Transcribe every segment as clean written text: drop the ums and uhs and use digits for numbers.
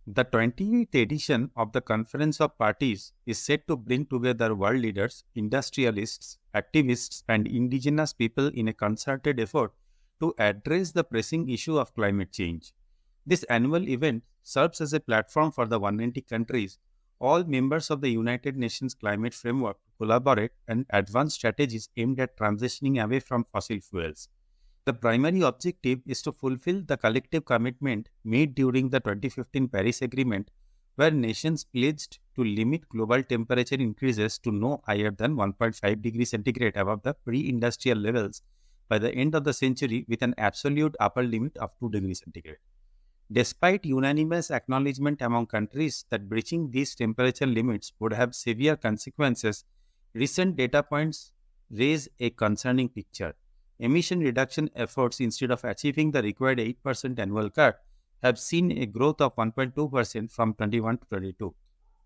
The 28th edition of the Conference of Parties is set to bring together world leaders, industrialists, activists, and indigenous people in a concerted effort to address the pressing issue of climate change. This annual event serves as a platform for the 190 countries, all members of the United Nations Climate Framework, to collaborate and advance strategies aimed at transitioning away from fossil fuels. The primary objective is to fulfill the collective commitment made during the 2015 Paris Agreement, where nations pledged to limit global temperature increases to no higher than 1.5 degrees centigrade above the pre-industrial levels by the end of the century, with an absolute upper limit of 2 degrees centigrade. Despite unanimous acknowledgement among countries that breaching these temperature limits would have severe consequences, recent data points raise a concerning picture. Emission reduction efforts, instead of achieving the required 8% annual cut, have seen a growth of 1.2% from 21 to 22.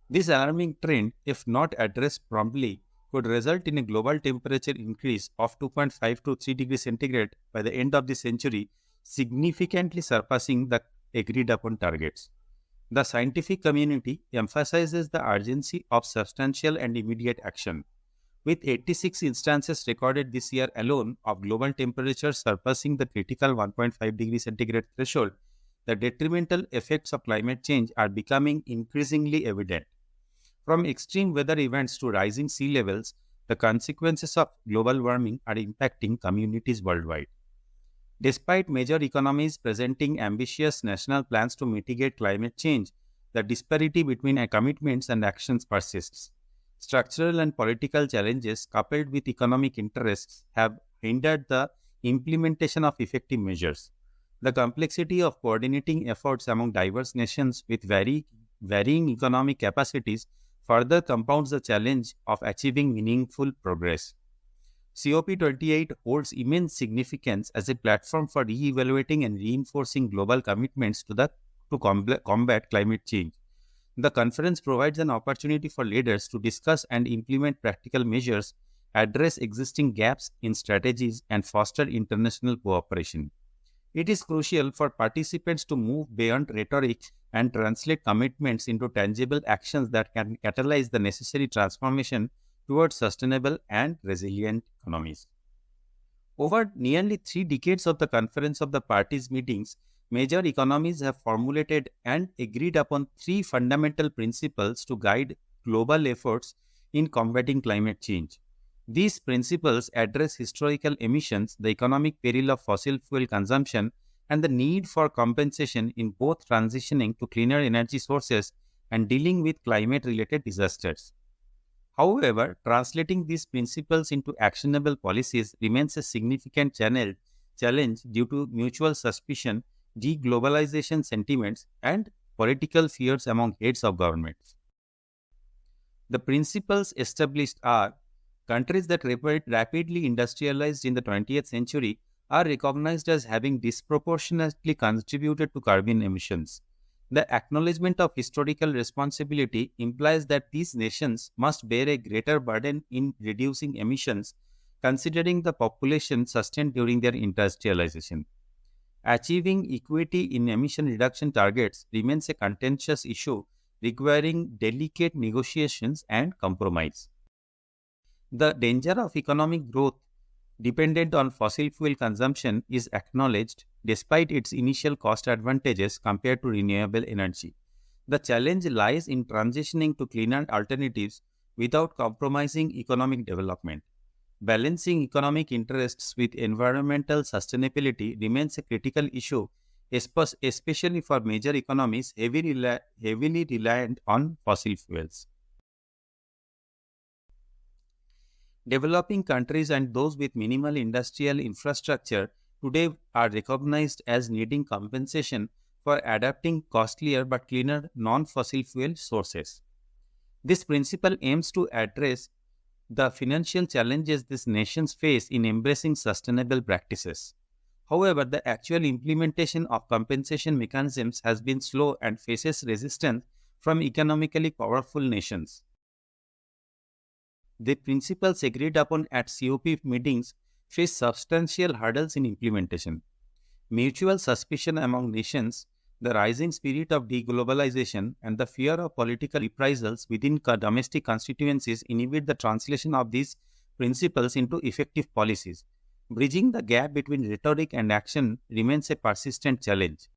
This alarming trend, if not addressed promptly, could result in a global temperature increase of 2.5 to 3 degrees centigrade by the end of the century, significantly surpassing the agreed upon targets. The scientific community emphasizes the urgency of substantial and immediate action. With 86 instances recorded this year alone of global temperatures surpassing the critical 1.5 degree centigrade threshold, the detrimental effects of climate change are becoming increasingly evident. From extreme weather events to rising sea levels, the consequences of global warming are impacting communities worldwide. Despite major economies presenting ambitious national plans to mitigate climate change, the disparity between commitments and actions persists. Structural and political challenges coupled with economic interests have hindered the implementation of effective measures. The complexity of coordinating efforts among diverse nations with varying economic capacities further compounds the challenge of achieving meaningful progress. COP28 holds immense significance as a platform for re-evaluating and reinforcing global commitments to combat climate change. The conference provides an opportunity for leaders to discuss and implement practical measures, address existing gaps in strategies, and foster international cooperation. It is crucial for participants to move beyond rhetoric and translate commitments into tangible actions that can catalyze the necessary transformation towards sustainable and resilient economies. Over nearly 3 decades of the Conference of the Parties meetings, major economies have formulated and agreed upon three fundamental principles to guide global efforts in combating climate change. These principles address historical emissions, the economic peril of fossil fuel consumption, and the need for compensation in both transitioning to cleaner energy sources and dealing with climate-related disasters. However, translating these principles into actionable policies remains a significant challenge due to mutual suspicion, deglobalization sentiments, and political fears among heads of governments. The principles established are: countries that rapidly industrialized in the 20th century are recognized as having disproportionately contributed to carbon emissions. The acknowledgement of historical responsibility implies that these nations must bear a greater burden in reducing emissions, considering the population sustained during their industrialization. Achieving equity in emission reduction targets remains a contentious issue requiring delicate negotiations and compromise. The danger of economic growth dependent on fossil fuel consumption is acknowledged despite its initial cost advantages compared to renewable energy. The challenge lies in transitioning to cleaner alternatives without compromising economic development. Balancing economic interests with environmental sustainability remains a critical issue, especially for major economies heavily reliant on fossil fuels. Developing countries and those with minimal industrial infrastructure today are recognized as needing compensation for adapting costlier but cleaner non-fossil fuel sources. This principle aims to address the financial challenges these nations face in embracing sustainable practices. However, the actual implementation of compensation mechanisms has been slow and faces resistance from economically powerful nations. The principles agreed upon at COP meetings face substantial hurdles in implementation. Mutual suspicion among nations, The rising spirit of deglobalization and the fear of political reprisals within domestic constituencies inhibit the translation of these principles into effective policies. Bridging the gap between rhetoric and action remains a persistent challenge.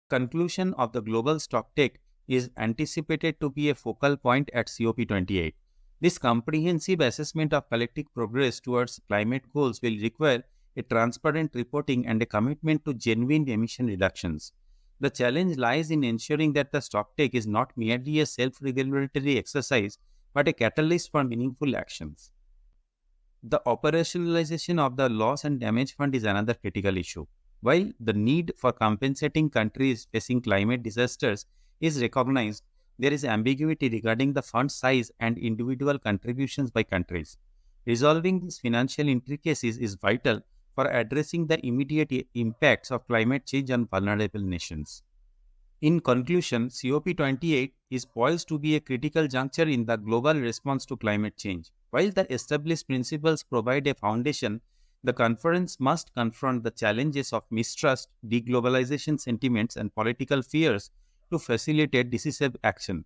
Conclusion of the global stocktake is anticipated to be a focal point at COP28. This comprehensive assessment of collective progress towards climate goals will require a transparent reporting and a commitment to genuine emission reductions. The challenge lies in ensuring that the stocktake is not merely a self-regulatory exercise but a catalyst for meaningful actions. The operationalization of the loss and damage fund is another critical issue. While the need for compensating countries facing climate disasters is recognized, there is ambiguity regarding the fund size and individual contributions by countries. Resolving these financial intricacies is vital for addressing the immediate impacts of climate change on vulnerable nations. In conclusion, COP28 is poised to be a critical juncture in the global response to climate change. While the established principles provide a foundation, the conference must confront the challenges of mistrust, deglobalization sentiments, and political fears to facilitate decisive action.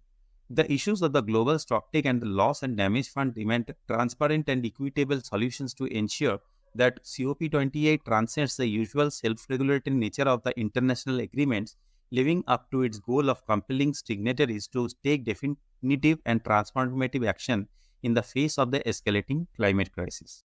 The issues of the global stocktake and the loss and damage fund demand transparent and equitable solutions to ensure that COP28 transcends the usual self-regulatory nature of the international agreements, living up to its goal of compelling signatories to take definitive and transformative action in the face of the escalating climate crisis.